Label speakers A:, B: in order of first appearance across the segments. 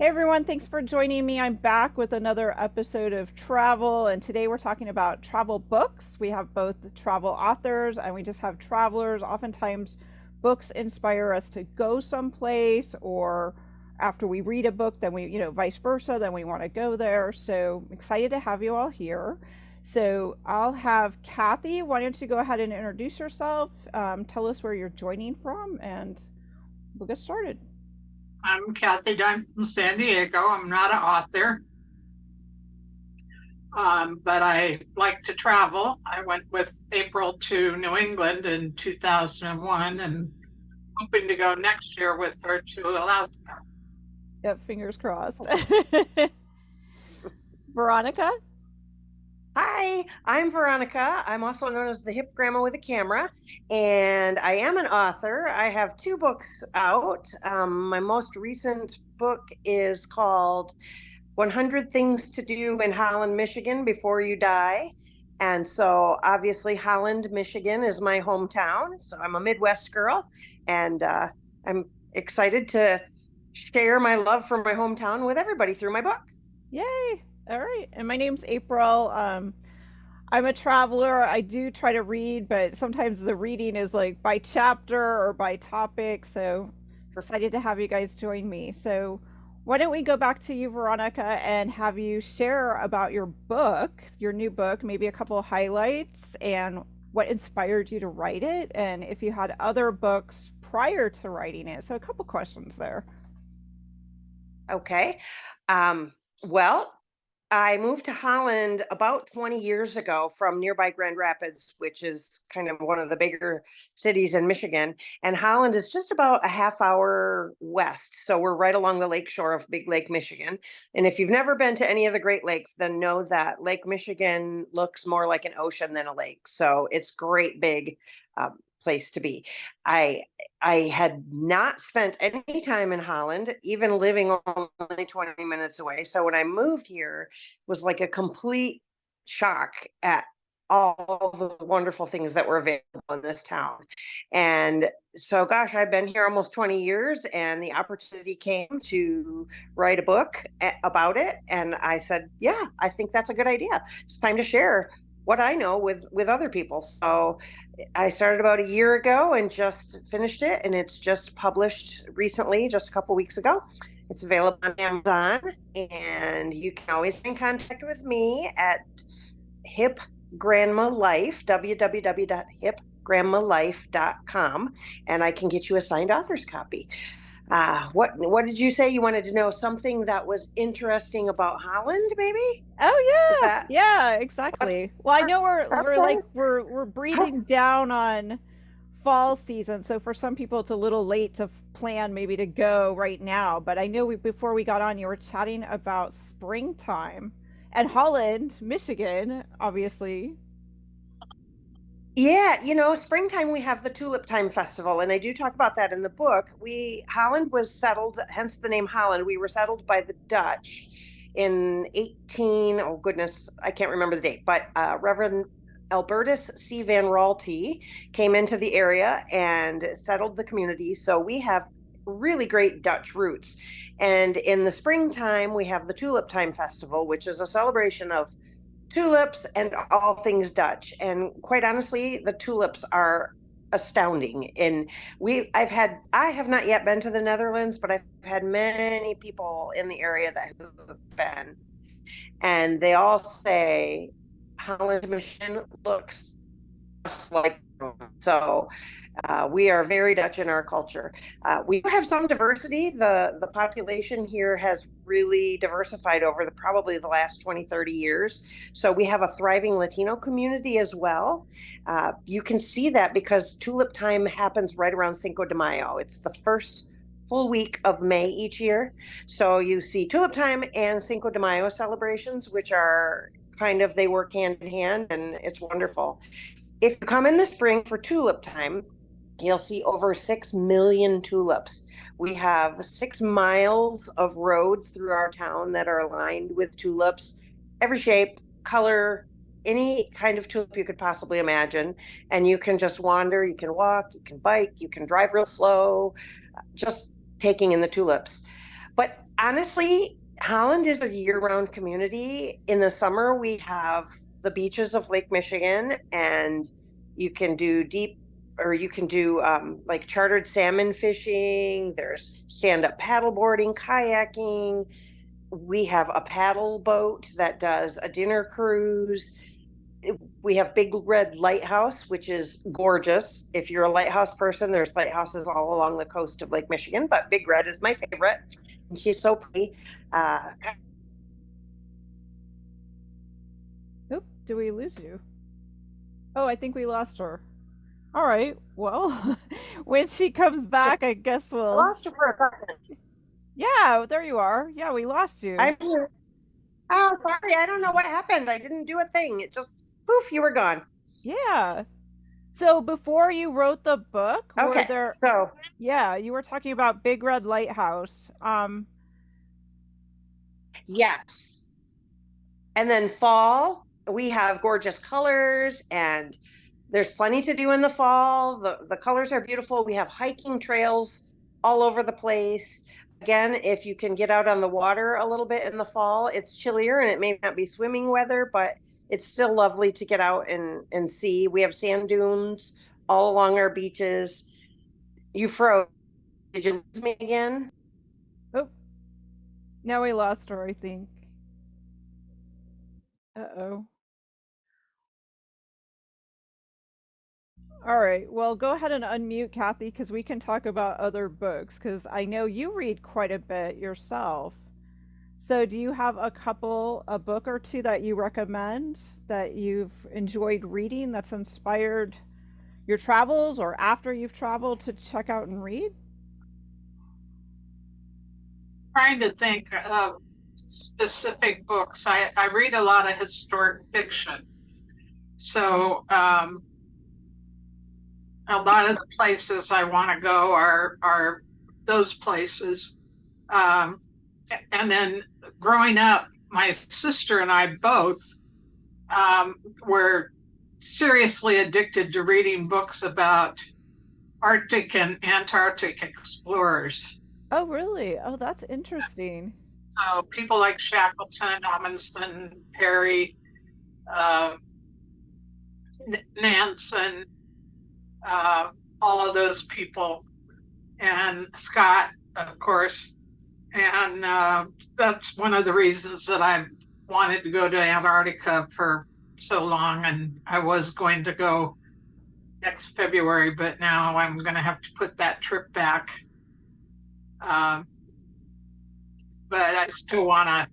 A: Hey everyone, thanks for joining me. I'm back with another episode of travel, and today we're talking about travel books. We have both the travel authors and we just have travelers. Oftentimes, books inspire us to go someplace, or after we read a book, then vice versa, then we want to go there. So excited to have you all here. So I'll have Kathy. Why don't you go ahead and introduce yourself? Tell us where you're joining from, and we'll get started.
B: I'm Kathy Dunn from San Diego. I'm not an author, but I like to travel. I went with April to New England in 2001 and hoping to go next year with her to Alaska.
A: Yep, fingers crossed. Veronica?
C: Hi, I'm Veronica. I'm also known as the Hip Grandma with a Camera, and I am an author. I have two books out. My most recent book is called 100 Things to Do in Holland, Michigan Before You Die. And so, obviously, Holland, Michigan is my hometown. So, I'm a Midwest girl, and I'm excited to share my love for my hometown with everybody through my book.
A: Yay! All right. And my name's April. I'm a traveler. I do try to read, but sometimes the reading is like by chapter or by topic. So excited to have you guys join me. So why don't we go back to you, Veronica, and have you share about your book, your new book, maybe a couple of highlights and what inspired you to write it, and if you had other books prior to writing it. So a couple questions there.
C: Okay. Well, I moved to Holland about 20 years ago from nearby Grand Rapids, which is kind of one of the bigger cities in Michigan. And Holland is just about a half hour west. So we're right along the lake shore of Big Lake, Michigan. And if you've never been to any of the Great Lakes, then know that Lake Michigan looks more like an ocean than a lake. So it's great big place to be. I I had not spent any time in Holland, even living only 20 minutes away. So when I moved here, it was like a complete shock at all the wonderful things that were available in this town. And so, gosh, I've been here almost 20 years, and the opportunity came to write a book about it. And I said, yeah, I think that's a good idea. It's time to share what I know with other people. So I started about a year ago and just finished it, and it's just published recently, just a couple weeks ago. It's available on Amazon, and you can always get in contact with me at Hip Grandma Life, www.hipgrandmalife.com, and I can get you a signed author's copy. What did you say? You wanted to know something that was interesting about Holland, maybe? Is
A: Oh
C: that
A: yeah, yeah,
C: what?
A: exactly. Well, I know we're like we're breathing down on fall season, so for some people it's a little late to plan maybe to go right now. But I know before we got on, you were chatting about springtime and Holland, Michigan, obviously.
C: Yeah, springtime we have the Tulip Time Festival, and I do talk about that in the book. Holland was settled, hence the name Holland. We were settled by the Dutch in 18, oh goodness, I can't remember the date, but Reverend Albertus C. Van Raalte came into the area and settled the community. So we have really great Dutch roots. And in the springtime, we have the Tulip Time Festival, which is a celebration of tulips and all things Dutch. And quite honestly, the tulips are astounding. And I have not yet been to the Netherlands, but I've had many people in the area that have been, and they all say Holland, Michigan looks just like so. We are very Dutch in our culture. We have some diversity. The population here has really diversified over probably the last 20, 30 years. So we have a thriving Latino community as well. You can see that because tulip time happens right around Cinco de Mayo. It's the first full week of May each year. So you see tulip time and Cinco de Mayo celebrations, which are they work hand in hand, and it's wonderful. If you come in the spring for tulip time, you'll see over 6 million tulips. We have 6 miles of roads through our town that are lined with tulips, every shape, color, any kind of tulip you could possibly imagine. And you can just wander, you can walk, you can bike, you can drive real slow, just taking in the tulips. But Honestly, Holland is a year-round community. In the summer, we have the beaches of Lake Michigan, and you can do like chartered salmon fishing. There's stand-up paddleboarding, kayaking. We have a paddle boat that does a dinner cruise. We have Big Red Lighthouse, which is gorgeous. If you're a lighthouse person, there's lighthouses all along the coast of Lake Michigan, but Big Red is my favorite. And she's so pretty.
A: Oop, did we lose you? Oh, I think we lost her. All right. Well, when she comes back, I guess
C: I
A: we'll.
C: lost you for a second.
A: Yeah, there you are. Yeah, we lost you.
C: I'm here. Oh, sorry. I don't know what happened. I didn't do a thing. It just poof, you were gone.
A: Yeah. So before you wrote the book, were
C: Okay.
A: there?
C: So
A: Yeah, you were talking about Big Red Lighthouse.
C: yes. And then fall, we have gorgeous colors, and there's plenty to do in the fall. The colors are beautiful. We have hiking trails all over the place. Again, if you can get out on the water a little bit in the fall, it's chillier and it may not be swimming weather, but it's still lovely to get out and see. We have sand dunes all along our beaches. You froze. Did you lose me again?
A: Oh, now we lost her, I think. Uh-oh. All right. Well, go ahead and unmute Kathy because we can talk about other books because I know you read quite a bit yourself. So, do you have a book or two that you recommend that you've enjoyed reading that's inspired your travels or after you've traveled to check out and read?
B: Trying to think of specific books. I read a lot of historic fiction. So a lot of the places I want to go are those places. And then growing up, my sister and I both were seriously addicted to reading books about Arctic and Antarctic explorers.
A: Oh, really? Oh, that's interesting.
B: So people like Shackleton, Amundsen, Perry, uh, Nansen, all of those people, and Scott, of course. And that's one of the reasons that I've wanted to go to Antarctica for so long. And I was going to go next February, but now I'm going to have to put that trip back. But I still want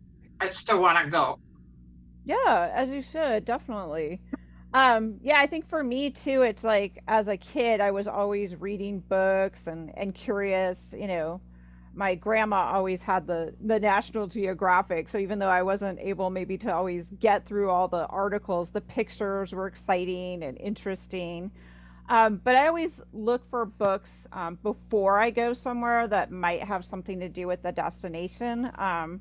B: to go.
A: Yeah, as you should, definitely. Yeah, I think for me too, it's like as a kid, I was always reading books and curious, my grandma always had the National Geographic, so even though I wasn't able maybe to always get through all the articles, the pictures were exciting and interesting. But I always look for books before I go somewhere that might have something to do with the destination. And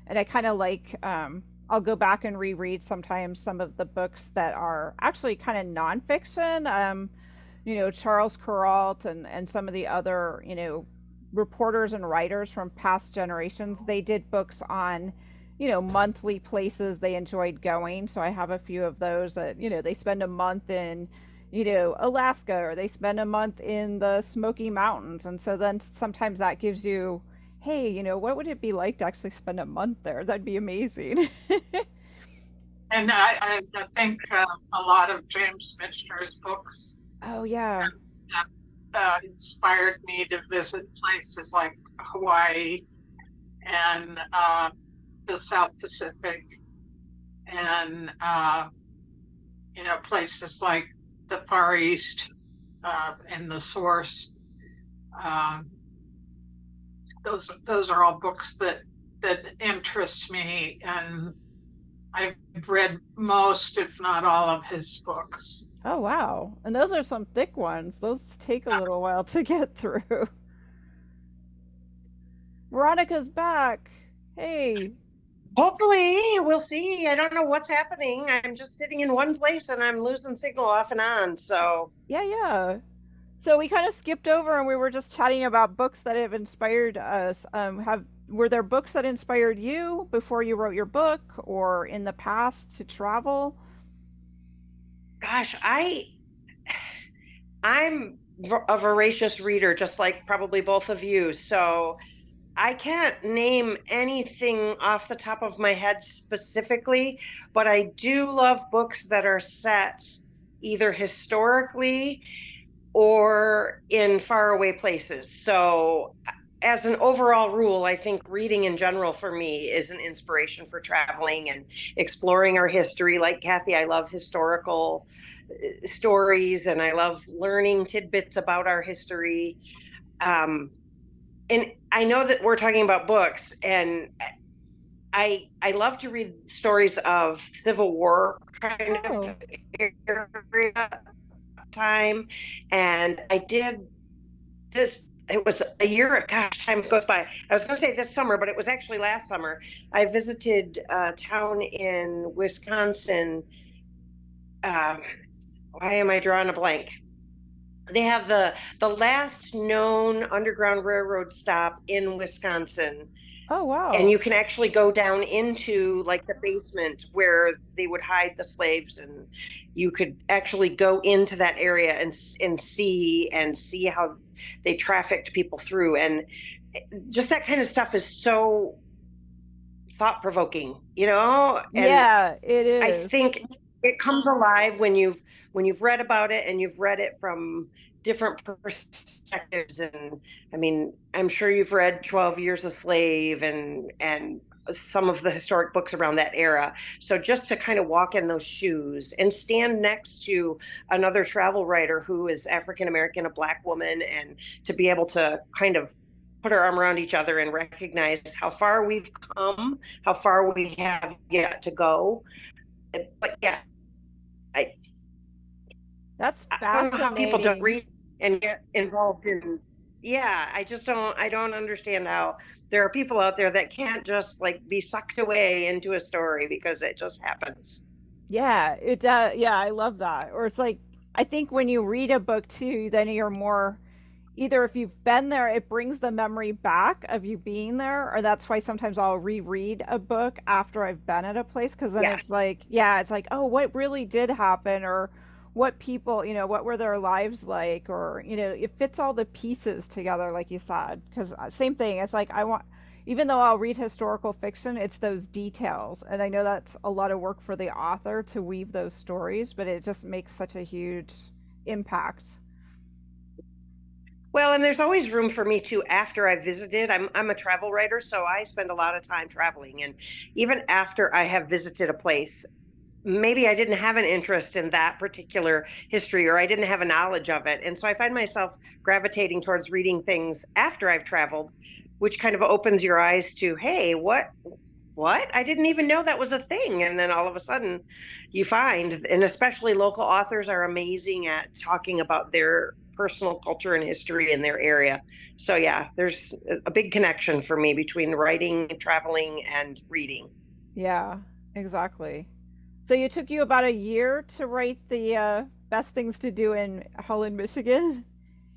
A: I kind of like, I'll go back and reread sometimes some of the books that are actually kind of nonfiction. Charles Kuralt and some of the other, reporters and writers from past generations, they did books on, monthly places they enjoyed going. So I have a few of those that, they spend a month in, Alaska, or they spend a month in the Smoky Mountains. And so then sometimes that gives you, hey, what would it be like to actually spend a month there? That'd be amazing.
B: And I think a lot of James Michener's books
A: Oh, yeah.
B: inspired me to visit places like Hawaii and the South Pacific, and places like the Far East and the Source. Um, those are all books that interest me, and I've read most, if not all, of his books.
A: Oh, wow. And those are some thick ones. Those take a little while to get through. Veronica's back. Hey.
C: Hopefully, we'll see. I don't know what's happening. I'm just sitting in one place and I'm losing signal off and on. So
A: Yeah, yeah. So we kind of skipped over and we were just chatting about books that have inspired us. Have Were there books that inspired you before you wrote your book or in the past to travel?
C: Gosh, I'm a voracious reader, just like probably both of you. So I can't name anything off the top of my head specifically, but I do love books that are set either historically or in faraway places. So, as an overall rule, I think reading in general for me is an inspiration for traveling and exploring our history. Like Kathy, I love historical stories and I love learning tidbits about our history. Um, and I know that we're talking about books, and I love to read stories of Civil War kind of
A: Oh,
C: area time, and I did this. It was a year. Gosh, time goes by. I was going to say this summer, but it was actually last summer. I visited a town in Wisconsin. Um, why am I drawing a blank? They have the last known underground railroad stop in Wisconsin,
A: oh
C: and
A: wow.
C: you can actually go down into like the basement where they would hide the slaves, and you could actually go into that area and see how they trafficked people through, and just that kind of stuff is so thought provoking, and
A: Yeah, it
C: I
A: is.
C: think it comes alive when you've read about it and you've read it from different perspectives. And I mean, I'm sure you've read 12 Years a Slave and some of the historic books around that era. So just to kind of walk in those shoes and stand next to another travel writer who is African American, a Black woman, and to be able to kind of put our arm around each other and recognize how far we've come, how far we have yet to go. But yeah, I,
A: That's
C: I don't know how people don't
A: fascinating.
C: read and get involved in. Yeah, I don't understand how there are people out there that can't just like be sucked away into a story because it just happens.
A: Yeah, it does. Yeah, I love that. Or it's like, I think when you read a book too, then you're more, either if you've been there, it brings the memory back of you being there, or that's why sometimes I'll reread a book after I've been at a place, because then
C: Yes.
A: it's like, yeah, it's like, oh, what really did happen, or what people, what were their lives like, or, it fits all the pieces together, like you said. Because same thing, it's like, even though I'll read historical fiction, it's those details. And I know that's a lot of work for the author to weave those stories, but it just makes such a huge impact.
C: Well, and there's always room for me too after I visited. I'm a travel writer, so I spend a lot of time traveling. And even after I have visited a place, maybe I didn't have an interest in that particular history or I didn't have a knowledge of it. And so I find myself gravitating towards reading things after I've traveled, which kind of opens your eyes to, hey, what? I didn't even know that was a thing. And then all of a sudden you find, and especially local authors are amazing at talking about their personal culture and history in their area. So yeah, there's a big connection for me between writing, traveling, and reading.
A: Yeah, exactly. So it took you about a year to write the best things to do in Holland, Michigan?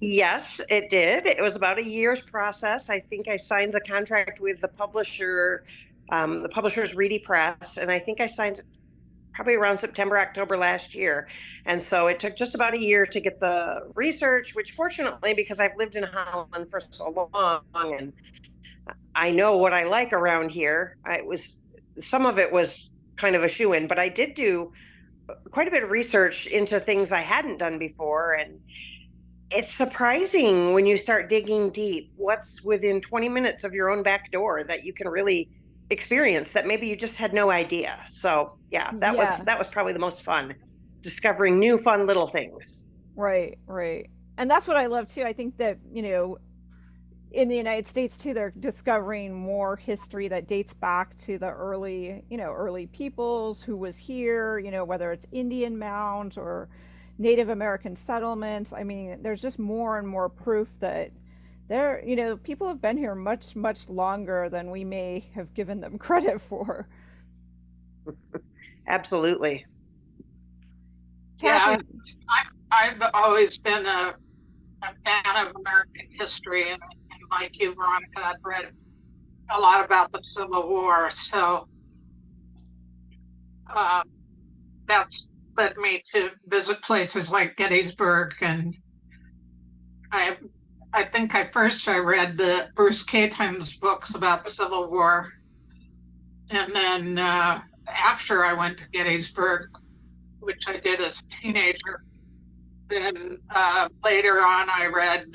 C: Yes, it did. It was about a year's process. I think I signed the contract with the publisher's Reedy Press, and I think I signed it probably around September, October last year. And so it took just about a year to get the research, which fortunately, because I've lived in Holland for so long and I know what I like around here, some of it was kind of a shoe in, but I did do quite a bit of research into things I hadn't done before. And it's surprising when you start digging deep what's within 20 minutes of your own back door that you can really experience that maybe you just had no idea. So, yeah, that was
A: Yeah,
C: that was probably the most fun, discovering new fun little things.
A: right, right. And that's what I love too. I think that, in the United States too, they're discovering more history that dates back to the early peoples who was here, whether it's Indian mounds or Native American settlements. I mean, there's just more and more proof that people have been here much, much longer than we may have given them credit for.
C: Absolutely.
B: Yeah,
A: Kathy,
B: I've always been a a fan of American history, and like you, Veronica, I've read a lot about the Civil War. So uh, that's led me to visit places like Gettysburg, and I I think I read the Bruce Caton's books about the Civil War, and then after I went to Gettysburg, which I did as a teenager, then later on I read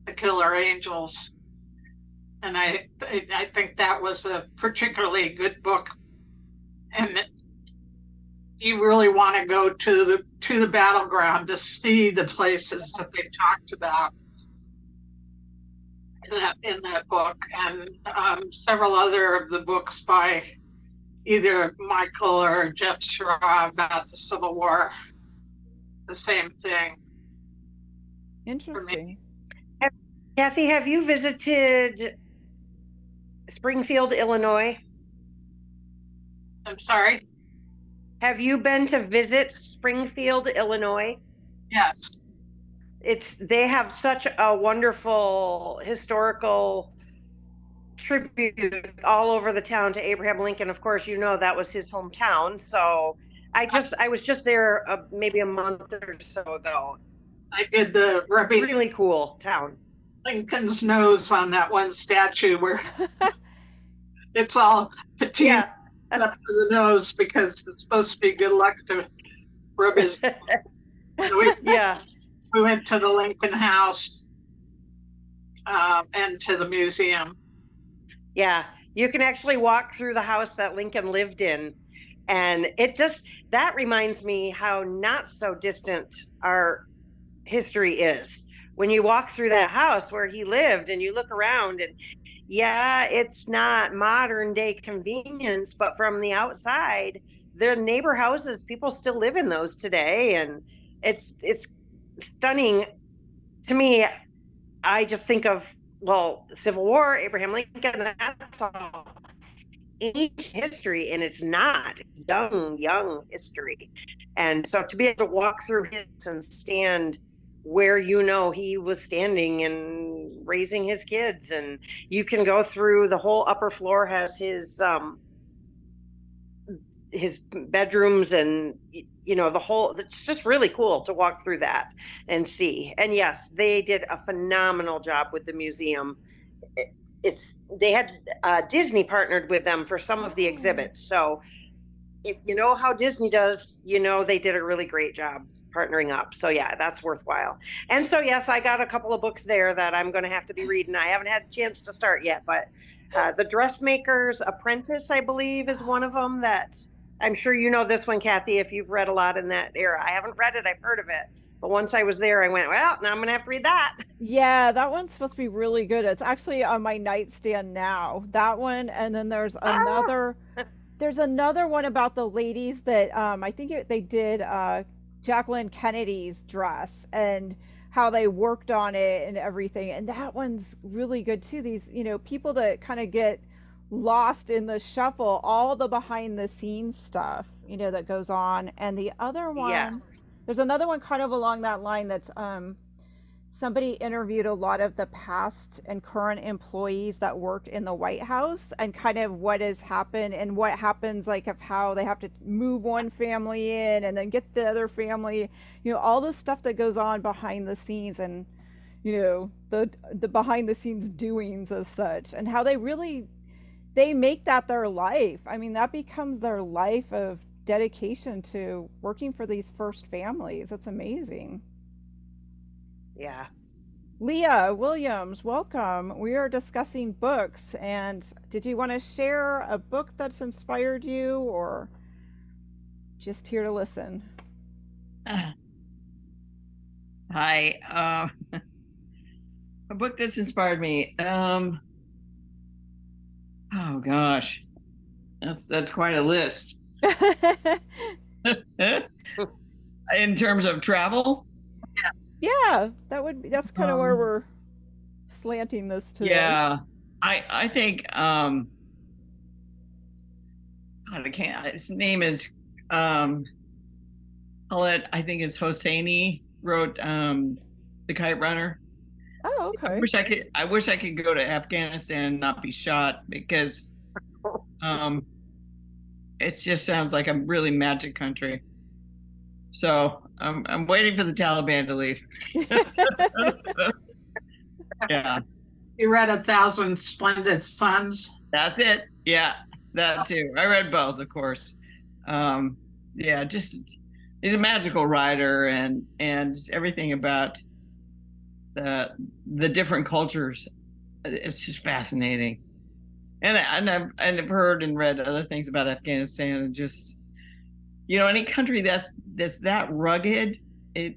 B: The Killer Angels, and I think that was a particularly good book, and you really want to go to the battleground to see the places that they talked about in that book, and several other of the books by either Michael or Jeff Shaw about the Civil War. The same thing for me.
A: Interesting.
C: Kathy, have you visited Springfield, Illinois?
B: I'm sorry.
C: Have you been to visit Springfield, Illinois?
B: Yes.
C: They have such a wonderful historical tribute all over the town to Abraham Lincoln. Of course, you know that was his hometown. So I was just there maybe a month or so ago.
B: I did the rubbing
C: Really cool town.
B: Lincoln's nose on that one statue where it's all petite
C: Yeah.
B: up to the nose because it's supposed to be good luck to rub his.
C: Yeah.
B: We went to the Lincoln House and to the museum.
C: Yeah, you can actually walk through the house that Lincoln lived in. And that reminds me how not so distant our history is. When you walk through that house where he lived and you look around, and yeah, it's not modern day convenience, but from the outside, their neighbor houses, people still live in those today. And it's stunning to me. I just think of, well, the Civil War, Abraham Lincoln, that's all ancient history, and it's not young history. And so to be able to walk through his and stand where he was standing and raising his kids, and you can go through the whole upper floor has his bedrooms, and the whole, it's just really cool to walk through that and see. And yes, they did a phenomenal job with the museum. They had Disney partnered with them for some of the exhibits. So if you know how Disney does, they did a really great job partnering up. So yeah, that's worthwhile. And so yes, I got a couple of books there that I'm going to have to be reading. I haven't had a chance to start yet, but The Dressmaker's Apprentice, I believe, is one of them that I'm sure you know this one, Kathy, if you've read a lot in that era. I haven't read it, I've heard of it. But once I was there, I went, well, now I'm going to have to read that.
A: Yeah, that one's supposed to be really good. It's actually on my nightstand now. That one, and then there's another one about the ladies that I think they did Jacqueline Kennedy's dress and how they worked on it and everything. And that one's really good too. These, people that kind of get lost in the shuffle, all the behind the scenes stuff, that goes on. And the other one,
C: Yes.
A: there's another one kind of along that line that's somebody interviewed a lot of the past and current employees that work in the White House and kind of what has happened and what happens, like of how they have to move one family in and then get the other family, all the stuff that goes on behind the scenes, and the behind the scenes doings as such, and how they make that their life. I mean, that becomes their life of dedication to working for these first families. It's amazing.
C: Yeah.
A: Leah Williams, welcome. We are discussing books, and did you want to share a book that's inspired you, or just here to listen?
D: Hi. A book that's inspired me. Oh gosh, that's quite a list. In terms of travel.
A: Yeah, that's kind of where we're slanting this today.
D: Yeah, I think God, I can't. His name is I think it's Hosseini, wrote the kite runner.
A: Oh, okay.
D: I wish I could go to Afghanistan and not be shot, because it just sounds like a really magic country. So I'm waiting for the Taliban to leave. Yeah,
B: You read 1,000 Splendid Suns.
D: that's it. Yeah, that too. I read both, of course. Yeah, just he's a magical writer, and just everything about the different cultures. It's just fascinating. And I've heard and read other things about Afghanistan, and just, any country that's that rugged, it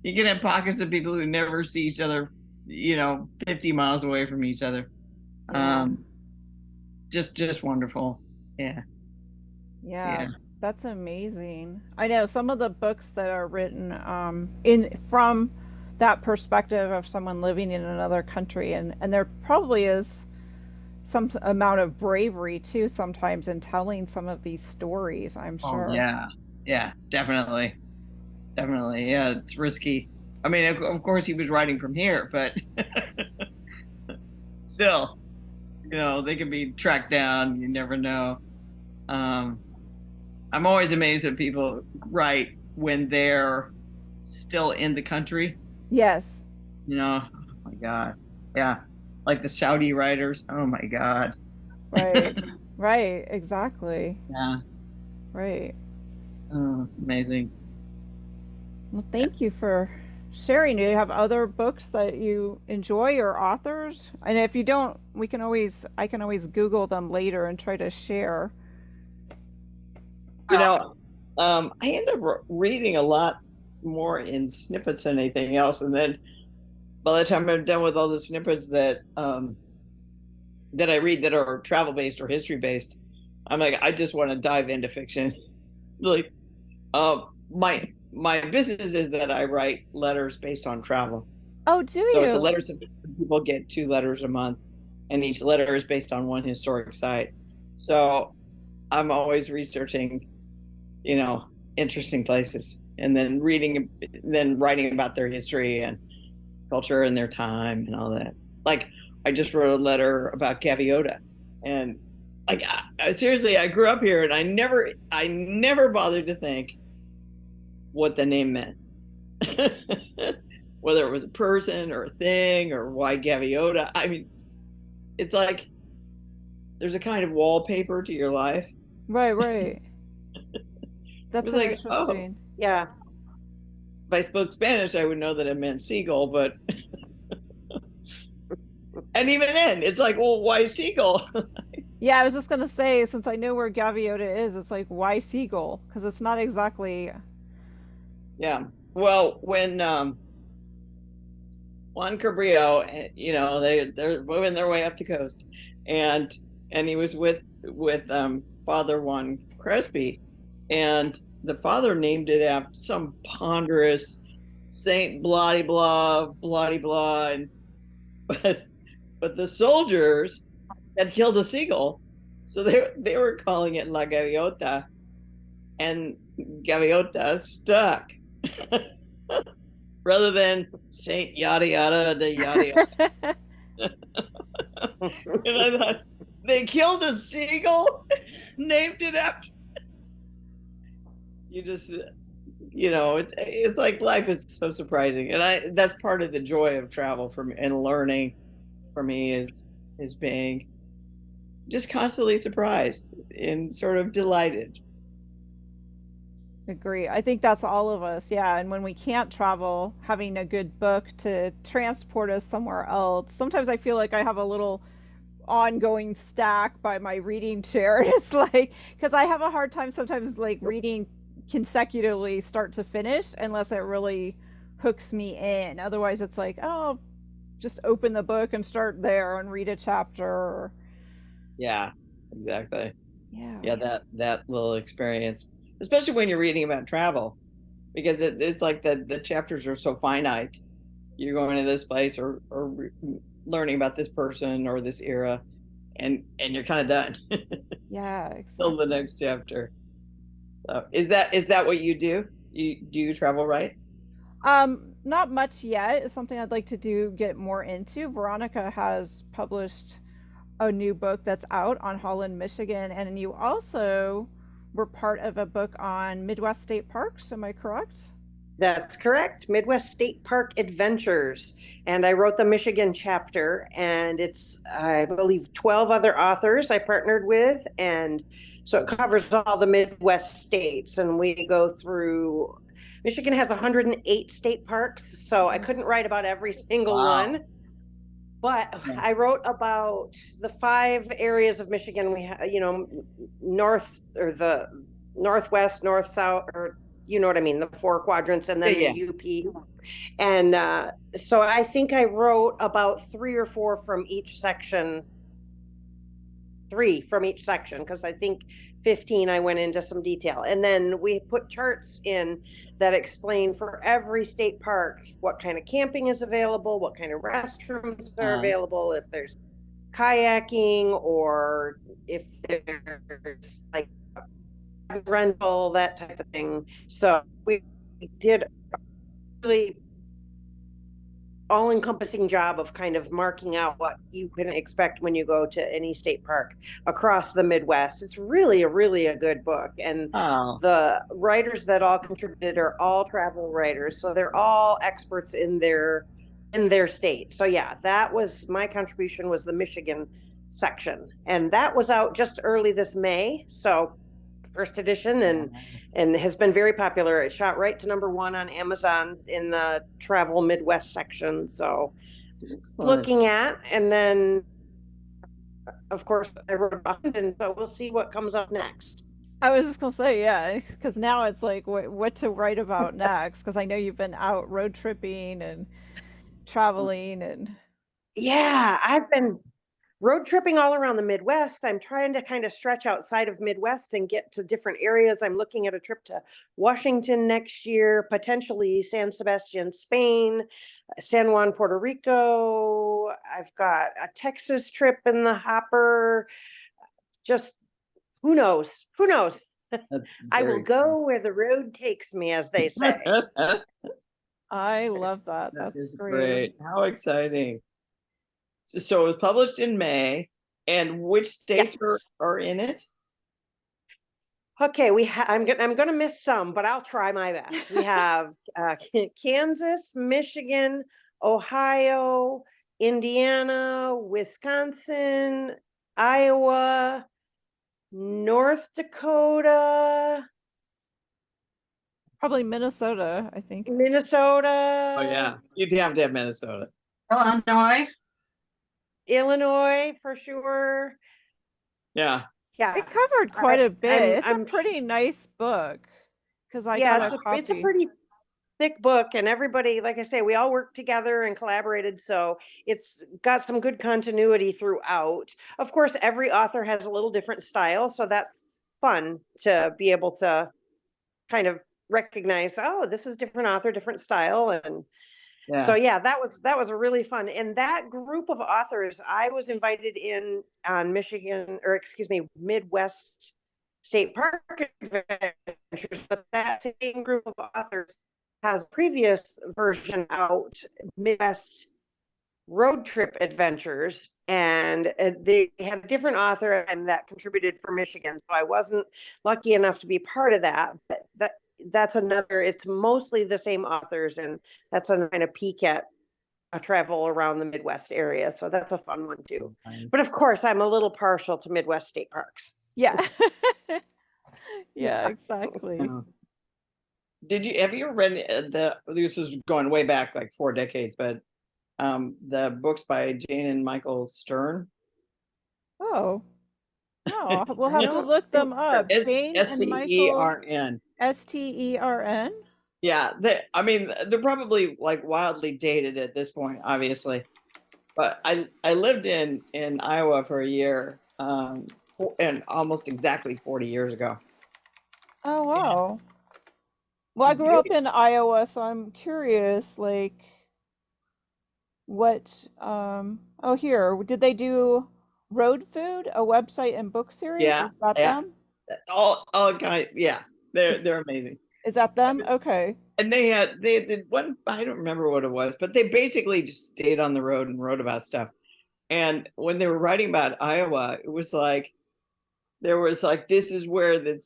D: you can have pockets of people who never see each other, 50 miles away from each other. Just wonderful. Yeah.
A: Yeah, that's amazing. I know some of the books that are written in from that perspective of someone living in another country, and there probably is some amount of bravery too sometimes in telling some of these stories, I'm sure.
D: Oh, yeah, definitely. Yeah, it's risky. I mean, of course he was writing from here, but still, they can be tracked down. You never know. I'm always amazed that people write when they're still in the country.
A: Yes.
D: Oh my God. Yeah. Like the Saudi writers. Oh my God.
A: Right. Right. Exactly.
D: Yeah.
A: Right.
D: Oh, amazing.
A: Well, thank you for sharing. Do you have other books that you enjoy or authors? And if you don't, I can always Google them later and try to share.
E: I end up reading a lot more in snippets than anything else, and then by the time I'm done with all the snippets that I read that are travel based or history based, I'm like, I just want to dive into fiction. Like, my business is that I write letters based on travel.
A: Oh, do you?
E: So it's a letter subscription. People get 2 letters a month, and each letter is based on one historic site. So I'm always researching, interesting places, and then writing about their history and culture and their time and all that. Like, I just wrote a letter about Gaviota, and like, seriously, I grew up here, and I never bothered to think what the name meant, whether it was a person or a thing or why Gaviota. I mean, it's like there's a kind of wallpaper to your life.
A: Right. That's
E: like,
A: interesting.
E: Oh.
C: Yeah.
E: If I spoke Spanish, I would know that it meant seagull, but and even then, it's like, well, why seagull?
A: Yeah, I was just gonna say, since I know where Gaviota is, it's like, why seagull? Because it's not exactly.
E: Yeah. Well, when Juan Cabrillo, they're moving their way up the coast, and he was with Father Juan Crespi, and the father named it after some ponderous Saint bloody blah, and but the soldiers had killed a seagull, so they were calling it La Gaviota, and Gaviota stuck. Rather than Saint yada yada de yada yada. And I thought, they killed a seagull, named it after. You just, it's like life is so surprising, and that's part of the joy of travel for me and learning. For me is being just constantly surprised and sort of delighted.
A: Agree. I think that's all of us. Yeah. And when we can't travel, having a good book to transport us somewhere else. Sometimes I feel like I have a little ongoing stack by my reading chair. It's like, because I have a hard time sometimes like reading consecutively start to finish unless it really hooks me in. Otherwise, it's like, oh, just open the book and start there and read a chapter.
E: Yeah, exactly.
A: Yeah.
E: That little experience, especially when you're reading about travel, because it's like the chapters are so finite. You're going to this place or learning about this person or this era, and you're kind of done.
A: Yeah, exactly.
E: Till the next chapter. So is that what you do? Do you travel, right?
A: Not much yet. It's something I'd like to get more into. Veronica has published a new book that's out on Holland, Michigan, and you also were part of a book on Midwest state parks. Am I correct?
C: That's correct. Midwest State Park Adventures. And I wrote the Michigan chapter, and it's, I believe, 12 other authors I partnered with. And so it covers all the Midwest states. And we go through, Michigan has 108 state parks. So I couldn't write about every single one. But I wrote about the 5 areas of Michigan we have, north, or the northwest, north, south, or you know what I mean, the 4 quadrants, and then the UP. And so I think I wrote about 3 or 4 from each section. 3 from each section, because I think 15 I went into some detail. And then we put charts in that explain for every state park what kind of camping is available, what kind of restrooms are available, if there's kayaking, or if there's like rental, that type of thing. So we did a really all-encompassing job of kind of marking out what you can expect when you go to any state park across the Midwest. It's really a good book, and the writers that all contributed are all travel writers, so they're all experts in their state. So yeah, that was my contribution, was the Michigan section, and that was out just early this May. So first edition, and has been very popular. It shot right to #1 on Amazon in the travel Midwest section. So looking at, and then of course I wrote about it, and so we'll see what comes up next.
A: I was just gonna say, yeah, because now it's like what to write about next, because I know you've been out road tripping and traveling, and
C: yeah, I've been road tripping all around the Midwest. I'm trying to kind of stretch outside of Midwest and get to different areas. I'm looking at a trip to Washington next year, potentially San Sebastian, Spain, San Juan, Puerto Rico. I've got a Texas trip in the hopper. Just who knows? Who knows? I will go where the road takes me, as they say.
A: I love that.
E: That
A: That's
E: is
A: great.
E: How exciting. So it was published in May, and which states are in it?
C: Okay, I'm going to miss some, but I'll try my best. We have Kansas, Michigan, Ohio, Indiana, Wisconsin, Iowa, North Dakota,
A: Probably Minnesota, I think.
C: Minnesota.
E: Oh yeah, you'd have to have Minnesota.
C: Illinois for sure.
E: Yeah.
A: It covered quite a bit. It's a pretty nice book, because I got a copy.
C: It's a pretty thick book, and everybody, like I say, we all worked together and collaborated, so it's got some good continuity throughout. Of course, every author has a little different style, so that's fun to be able to kind of recognize, oh, this is different author, different style. And so yeah, that was a really fun. And that group of authors, I was invited in on Midwest State Park Adventures, but that same group of authors has a previous version out, Midwest Road Trip Adventures, and they had a different author that contributed for Michigan. So I wasn't lucky enough to be part of that, but that's another, it's mostly the same authors, and that's a kind of peek at a travel around the Midwest area. So that's a fun one too. But of course, I'm a little partial to Midwest state parks.
A: Yeah. Yeah, exactly.
E: Have you read this is going way back like 4 decades, but the books by Jane and Michael Stern?
A: Oh. No, we'll have to look them up. Jane and Michael.
E: Stern.
A: Stern?
E: Yeah, they're probably like wildly dated at this point, obviously. But I lived in Iowa for a year, and almost exactly 40 years ago.
A: Oh wow. Well, I grew up in Iowa, so I'm curious, like, what here, did they do Road Food, a website and book series?
E: Yeah.
A: Is that them?
E: All kind of, yeah. They're amazing.
A: Is that them? Okay.
E: And they did one, I don't remember what it was, but they basically just stayed on the road and wrote about stuff. And when they were writing about Iowa, it was like there was like, this is where the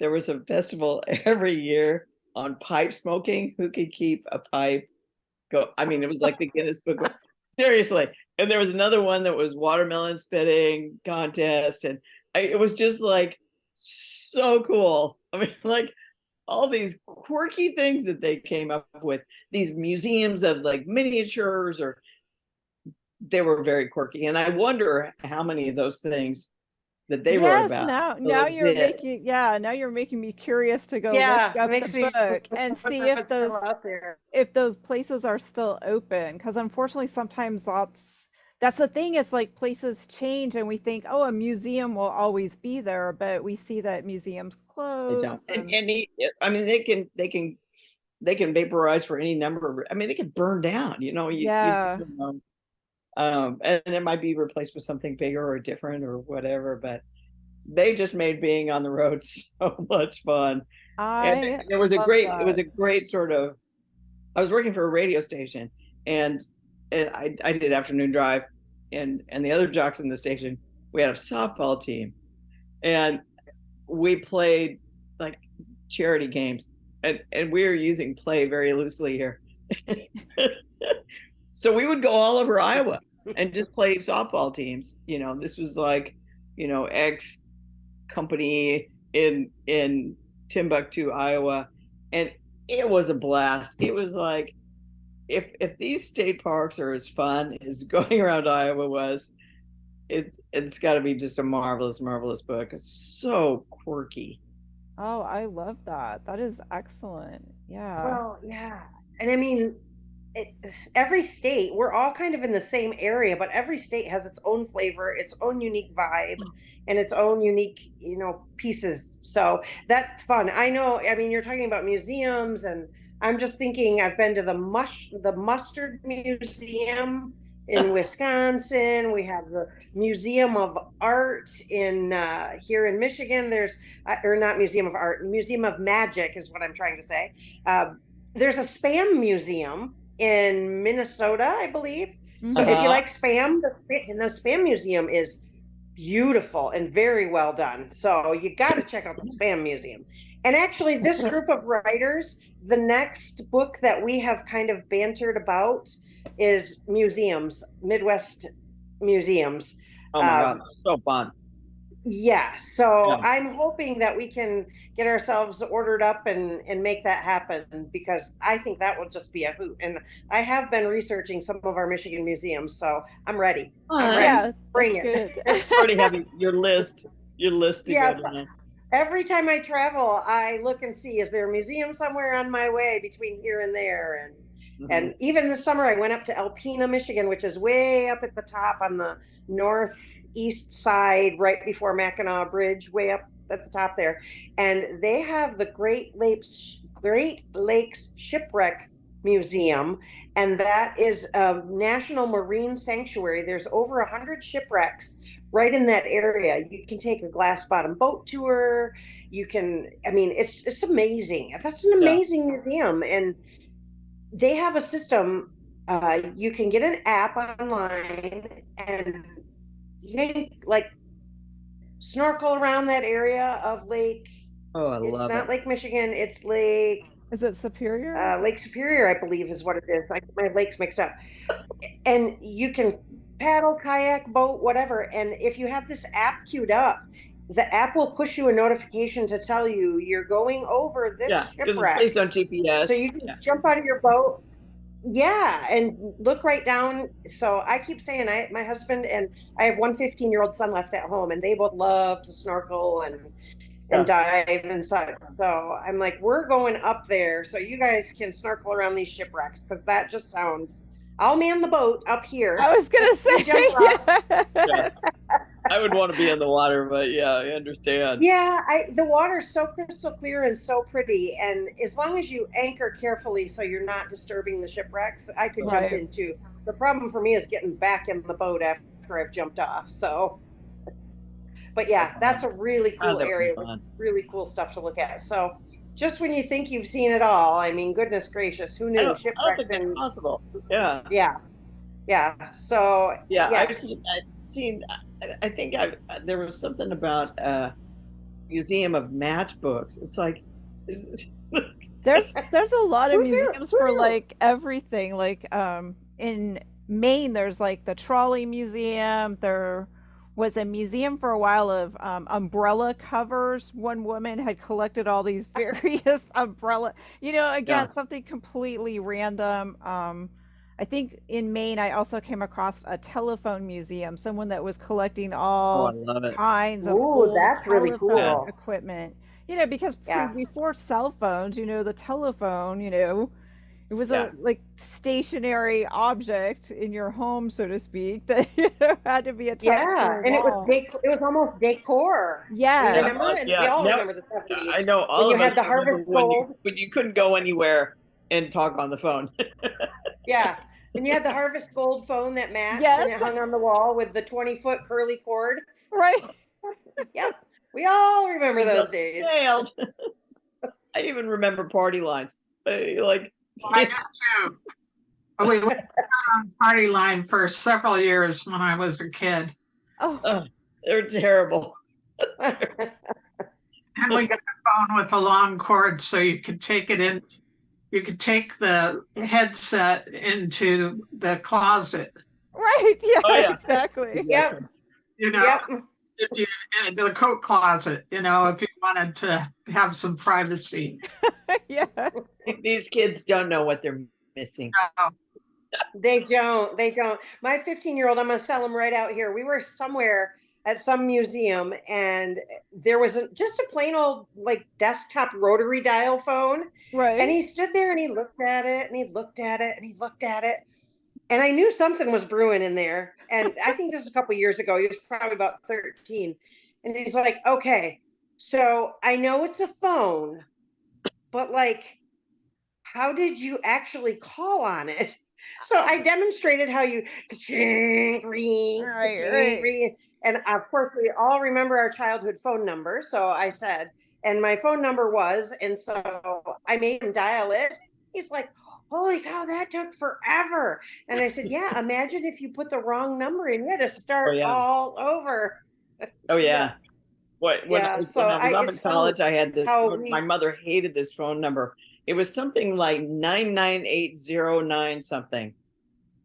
E: there was a festival every year on pipe smoking. Who could keep a pipe go? I mean, it was like the Guinness Book. Seriously. And there was another one that was watermelon spitting contest. And it was just like so cool. I mean, like all these quirky things that they came up with, these museums of like miniatures, or they were very quirky. And I wonder how many of those things that they wrote
A: Yes,
E: about
A: now
E: still
A: you're
E: exist.
A: now you're making me curious to go look
C: Yeah, it
A: up the
C: makes me
A: book and see
C: out there.
A: if those places are still open. Because unfortunately, sometimes that's the thing. It's like places change, and we think, oh, a museum will always be there, but we see that museums
E: They
A: close.
E: don't. I mean, they can vaporize for any number of, I mean, they can burn down, you
A: Yeah,
E: don't know. And it might be replaced with something bigger or different or whatever, but they just made being on the road so much fun. And
A: I
E: it
A: love
E: was
A: that.
E: a great sort of, I was working for a radio station, and I did afternoon drive, and the other jocks in the station, we had a softball team, and we played like charity games, and we were using play very loosely here. So we would go all over Iowa and just play softball teams. This was like, X company in Timbuktu, Iowa, and it was a blast. It was like, if these state parks are as fun as going around Iowa was, it's got to be just a marvelous book. It's so quirky.
A: Oh, I love that. That is excellent. Yeah.
C: Well, yeah. And I mean, every state, we're all kind of in the same area, but every state has its own flavor, its own unique vibe, and its own unique, pieces. So that's fun. I know, I mean, you're talking about museums, and I'm just thinking I've been to the Mustard Museum in Wisconsin. We have the Museum of Art in here in Michigan. There's or not Museum of Art, Museum of Magic is what I'm trying to say. There's a spam museum in Minnesota, I believe. So if you like spam, the spam museum is beautiful and very well done. So you got to check out the spam museum. And actually, this group of writers, the next book that we have kind of bantered about is museums, Midwest museums.
E: Oh my God, so fun.
C: Yeah, so
E: Yeah.
C: I'm hoping that we can get ourselves ordered up and make that happen, because I think that will just be a hoot. And I have been researching some of our Michigan museums, so I'm ready. I'm ready.
A: Yeah,
C: Bring
A: that's
C: it.
A: good.
E: Already have your list to
C: Yes.
E: go down.
C: Every time I travel, I look and see, is there a museum somewhere on my way between here and there? And even this summer, I went up to Alpena, Michigan, which is way up at the top on the northeast side, right before Mackinac Bridge, way up at the top there. And they have the Great Lakes Shipwreck Museum, and that is a national marine sanctuary. There's over 100 shipwrecks right in that area. You can take a glass bottom boat tour. You can, I mean, it's amazing. That's an amazing museum. And they have a system. You can get an app online, and you can like snorkel around that area of Lake.
E: Oh, I love it.
C: It's not Lake Michigan. It's Lake.
A: Is it Superior?
C: Lake Superior, I believe, is what it is. My lake's mixed up. And you can paddle, kayak, boat, whatever. And if you have this app queued up, the app will push you a notification to tell you you're going over this shipwreck.
E: It's based on GPS.
C: So you can jump out of your boat. Yeah, and look right down. So I keep saying, my husband and I have one 15-year-old son left at home, and they both love to snorkel and dive and such. So I'm like, we're going up there so you guys can snorkel around these shipwrecks, because that just sounds. I'll man the boat up here.
A: I was gonna say.
E: I would want to be in the water, but yeah, I understand.
C: Yeah, the water's so crystal clear and so pretty, and as long as you anchor carefully so you're not disturbing the shipwrecks, I could jump into. The problem for me is getting back in the boat after I've jumped off. So, But yeah, that's a really
E: Oh,
C: cool
E: that would be
C: area with
E: fun.
C: really cool stuff to look at. So just when you think you've seen it all, I mean, goodness gracious, who
E: I
C: knew
E: don't
C: shipwrecks
E: think that's
C: and
E: possible. Yeah.
C: yeah. So
E: Yeah,
C: yeah,
E: I've seen. I think there was something about museum of matchbooks. It's like there's
A: There's a lot of
C: who knew?
A: museums
C: Who
A: for
C: knew?
A: like everything. Like in Maine there's like the Trolley Museum. There was a museum for a while of umbrella covers. One woman had collected all these various umbrella,
E: yeah.
A: again, something completely random. I think in Maine I also came across a telephone museum, someone that was collecting
E: Oh, I
A: all
E: love it.
A: kinds of
C: Ooh,
A: old
C: that's really
A: telephone
C: cool.
A: equipment. Because
C: Yeah.
A: before cell phones, the telephone, it was
E: Yeah.
A: a like stationary object in your home, so to speak, that had to be attached to
C: Yeah,
A: a
C: and
A: wall.
C: it was almost decor. You
E: Yeah.
A: Yes,
C: remember? And we
E: Yeah.
C: all
E: No,
C: remember the
E: I
C: 70s
E: know
C: when
E: all
C: you
E: of us
C: had the
E: remember
C: harvest gold.
E: when you couldn't go anywhere and talk on the phone.
C: Yeah. And you had the harvest gold phone that matched and
A: yes,
C: it hung on the wall with the 20-foot curly cord.
A: right.
C: Yep. We all remember those days.
E: Nailed. I even remember party lines. Like,
B: I do too. But we went on party line for several years when I was a kid.
A: Oh,
E: oh, they're terrible.
B: And we got a phone with a long cord so you could take it in. You could take the headset into the closet,
A: right.
E: Oh
A: Yeah,
E: yeah,
A: exactly.
C: Yep.
E: exactly.
B: you know,
C: Yep.
B: if you in the coat closet, if you wanted to have some privacy.
A: yeah.
E: These kids don't know what they're missing.
B: Oh,
C: They don't. They don't. My 15-year-old, I'm going to sell him right out here. We were somewhere at some museum and there was just a plain old like desktop rotary dial phone. And
A: Right.
C: he stood there and he looked at it and he looked at it and he looked at it. And I knew something was brewing in there. And I think this was a couple years ago. He was probably about 13. And he's like, okay, so I know it's a phone, but like, how did you actually call on it? So I demonstrated how you ka-ching, ring,
A: Right,
C: ka-ching,
A: right.
C: ring. And of course, we all remember our childhood phone number. So I said, and my phone number was, and so I made him dial it. He's like, holy cow, that took forever. And I said, yeah, imagine if you put the wrong number in, you had to
E: Oh
C: start
E: yeah.
C: all over.
E: Oh yeah. When
C: Yeah.
E: when
C: So
E: I was off
C: it's
E: in
C: funny
E: college, I had this
C: how
E: phone. My mother hated this phone number. It was something like 99809 something.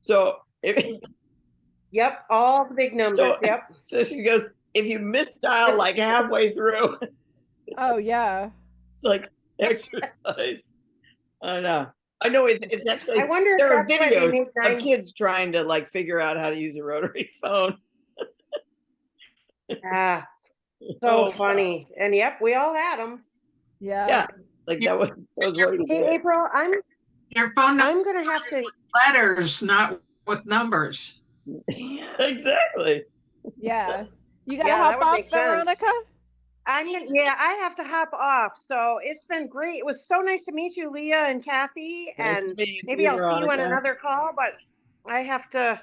E: So if,
C: yep, all the big numbers.
E: so
C: Yep.
E: so she goes, if you misdial like halfway through,
A: Oh, yeah.
E: it's like exercise. I know. I know it's
C: I
E: actually
C: wonder if
E: there are
C: that's why they
E: videos
C: made
E: of
C: nine.
E: kids trying to like figure out how to use a rotary phone.
C: Ah, so
E: Oh
C: funny. And yep, we all had them.
A: Yeah.
E: yeah, like
B: you-
E: that was way to do
C: Hey,
E: it.
C: April,
B: your phone number
C: I'm gonna have to.
B: letters, not with numbers.
E: Exactly.
A: Yeah. You gotta
C: Yeah,
A: hop
C: that would
A: off,
C: make sense.
A: Veronica?
C: Yeah, I have to hop off. So it's been great. It was so nice to meet you, Leah and Kathy.
E: Nice to
C: And
E: meet you
C: maybe
E: too,
C: I'll see you on
E: Veronica.
C: another call, but I have to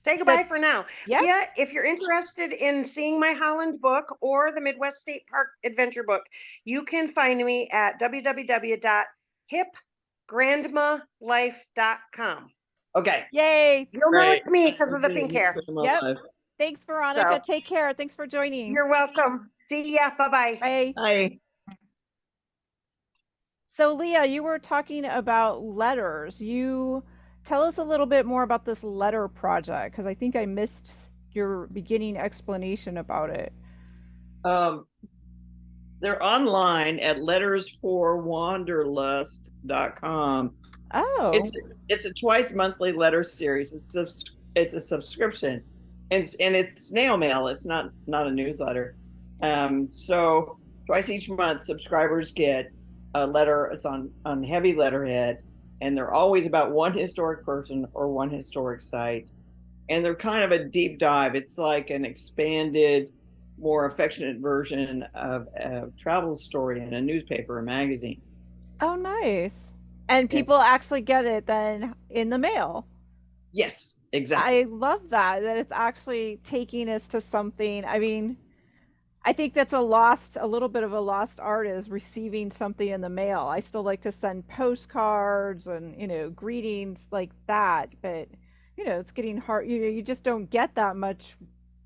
C: say
A: So,
C: goodbye for now.
A: yep.
C: Yeah, if you're interested in seeing my Holland book or the Midwest State Park Adventure book, you can find me at www.hipgrandmalife.com.
E: Okay,
A: Yay.
C: You'll know
E: great.
C: it's me because of the pink hair.
A: Yep.
E: Live.
A: Thanks, Veronica.
C: So
A: Take care. Thanks for joining.
C: you're welcome. See ya. Bye-bye.
A: Bye.
E: Hi.
A: So, Leah, you were talking about letters. You tell us a little bit more about this letter project because I think I missed your beginning explanation about it.
E: They're online at lettersforwanderlust.com.
A: Oh,
E: It's a twice monthly letter series. It's a subscription, and it's snail mail. It's not a newsletter. So twice each month, subscribers get a letter. It's on heavy letterhead, and they're always about one historic person or one historic site, and they're kind of a deep dive. It's like an expanded, more affectionate version of a travel story in a newspaper or magazine.
A: oh, nice. And
E: Yeah.
A: people actually get it then in the mail.
E: Yes, exactly.
A: I love that it's actually taking us to something. I mean, I think that's a little bit of a lost art is receiving something in the mail. I still like to send postcards and, greetings like that, but it's getting hard. You just don't get that much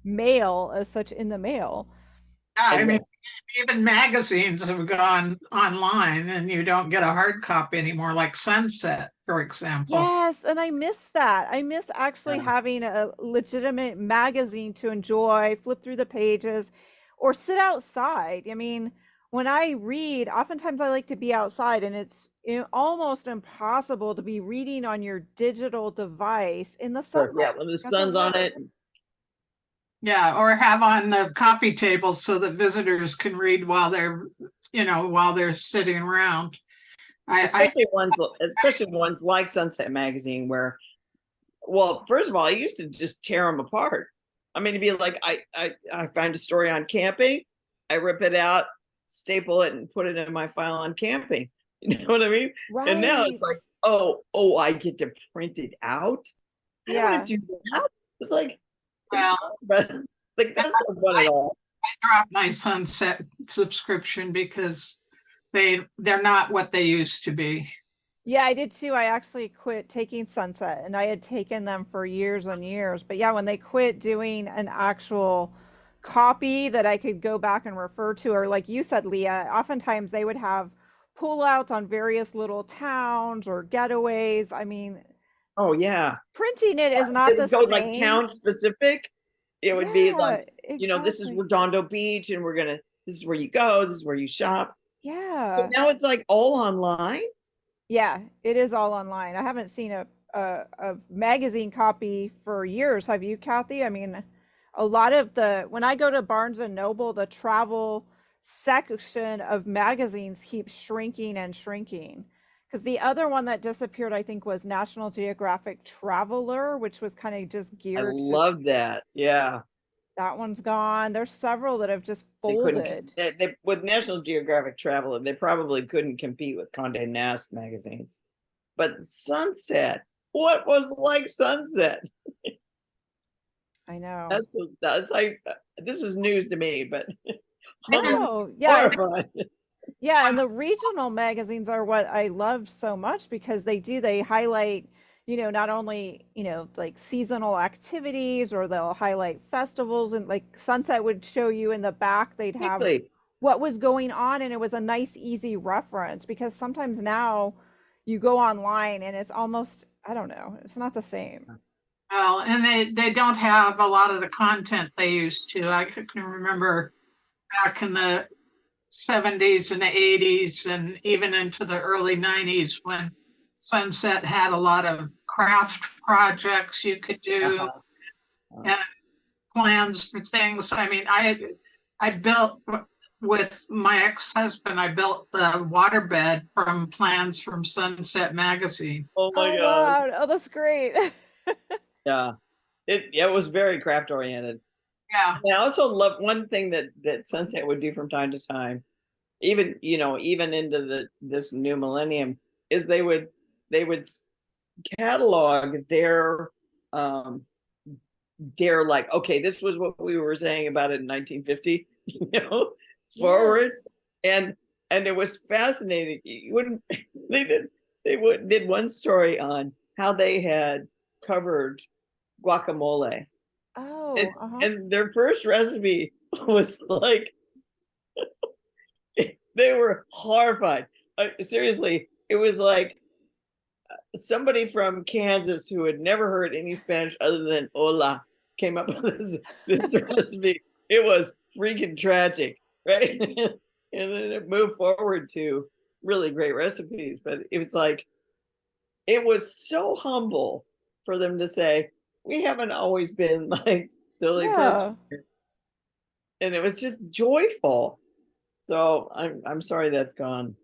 A: mail as such in the mail.
B: Yeah, I mean,
E: Exactly.
B: even magazines have gone online and you don't get a hard copy anymore, like Sunset, for example.
A: Yes, and I miss that. I miss actually
E: Yeah.
A: having a legitimate magazine to enjoy, flip through the pages, or sit outside. I mean, when I read, oftentimes I like to be outside, and it's almost impossible to be reading on your digital device in the
E: Sure. Yeah,
A: sunlight.
E: when the
A: It doesn't
E: sun's on
A: work.
E: it.
B: Yeah, or have on the coffee table so that visitors can read while they're sitting around. I
E: Especially ones like Sunset Magazine, where, well, first of all, I used to just tear them apart. I mean, it'd be like I find a story on camping, I rip it out, staple it, and put it in my file on camping. You know what I mean? And now it's
A: Right.
E: like, oh, I get to print it out. I don't want
A: Yeah.
E: to do that. It's like, it's
B: well,
E: fun, but like that's not fun at all.
B: dropped my Sunset subscription because they're not what they used to be.
A: Yeah, I did too. I actually quit taking Sunset and I had taken them for years and years. But yeah, when they quit doing an actual copy that I could go back and refer to, or like you said, Leah, oftentimes they would have pullouts on various little towns or getaways. I mean,
E: Oh yeah.
A: printing it is not
E: It
A: the
E: would go like
A: same.
E: town specific. It would be like,
A: Yeah,
E: this is
A: exactly.
E: Redondo Beach, and this is where you go, this is where you shop. So
A: Yeah.
E: now it's like all online.
A: Yeah, it is all online. I haven't seen a magazine copy for years. Have you, Kathy? I mean, a lot of when I go to Barnes and Noble, the travel section of magazines keeps shrinking and shrinking. Because the other one that disappeared, I think, was National Geographic Traveler, which was kind of just
E: I
A: geared to
E: love that. Yeah.
A: that one's gone. There's several that have just
E: They couldn't,
A: folded.
E: with National Geographic Traveler, they probably couldn't compete with Condé Nast magazines. But Sunset, what was like Sunset?
A: I know.
E: That's like, this is news to me, but I'm
A: No, yeah,
E: horrified.
A: yeah, and the regional magazines are what I love so much because they highlight, not only, like seasonal activities or they'll highlight festivals and like Sunset would show you in the back, they'd have
E: Exactly.
A: what was going on and it was a nice easy reference because sometimes now you go online and it's almost, I don't know, it's not the same.
B: Well, and they don't have a lot of the content they used to. I can remember back in the 70s and the 80s and even into the early 90s when Sunset had a lot of craft projects you could do
E: Uh-huh.
B: and plans for things. I mean, I built with my ex-husband, I built the waterbed from plans from Sunset magazine.
E: Oh my
A: Oh
E: God.
A: wow. Oh, that's great.
E: Yeah. It was very craft oriented.
B: Yeah.
E: And I also love one thing that Sunset would do from time to time, even into this new millennium, is they would catalog um their like, okay, this was what we were saying about it in 1950,
A: Yes.
E: forward. And it was fascinating. You wouldn't they did one story on how they had covered guacamole. And,
A: Oh, uh-huh.
E: and their first recipe was like, they were horrified. Seriously, it was like somebody from Kansas who had never heard any Spanish other than hola came up with this recipe. It was freaking tragic, right? And then it moved forward to really great recipes. But it was like, it was so humble for them to say, we haven't always been like totally perfect.
A: Yeah.
E: And it was just joyful. So I'm sorry that's gone.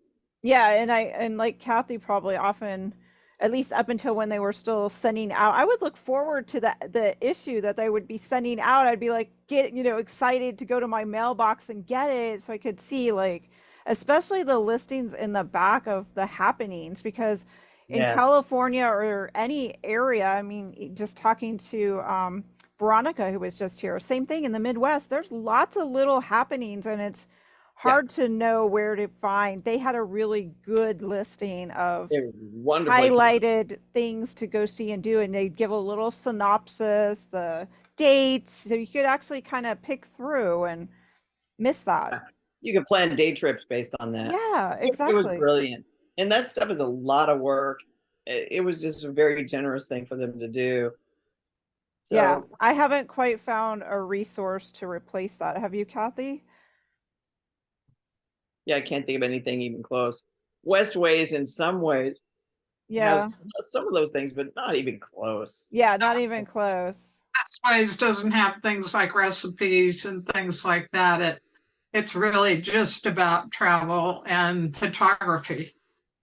A: Yeah, and like Kathy probably often, at least up until when they were still sending out, I would look forward to the issue that they would be sending out. I'd be like excited to go to my mailbox and get it so I could see like especially the listings in the back of the happenings because in
E: Yes.
A: California or any area, I mean, just talking to Veronica, who was just here, same thing in the Midwest. There's lots of little happenings, and it's
E: Yeah.
A: hard to know where to find. They had a really good listing of
E: It was wonderfully
A: highlighted things to go see and do, and they'd give a little synopsis, the dates, so you could actually kind of pick through and miss that.
E: You could plan day trips based on that.
A: Yeah,
E: It was
A: exactly.
E: brilliant. And that stuff is a lot of work. It was just a very generous thing for them to do. So,
A: Yeah, I haven't quite found a resource to replace that. Have you, Kathy?
E: yeah, I can't think of anything even close. Westways in some ways
A: Yeah.
E: has some of those things, but not even close.
A: Yeah, not even close.
B: Ways doesn't have things like recipes and things like that. It's really just about travel and photography,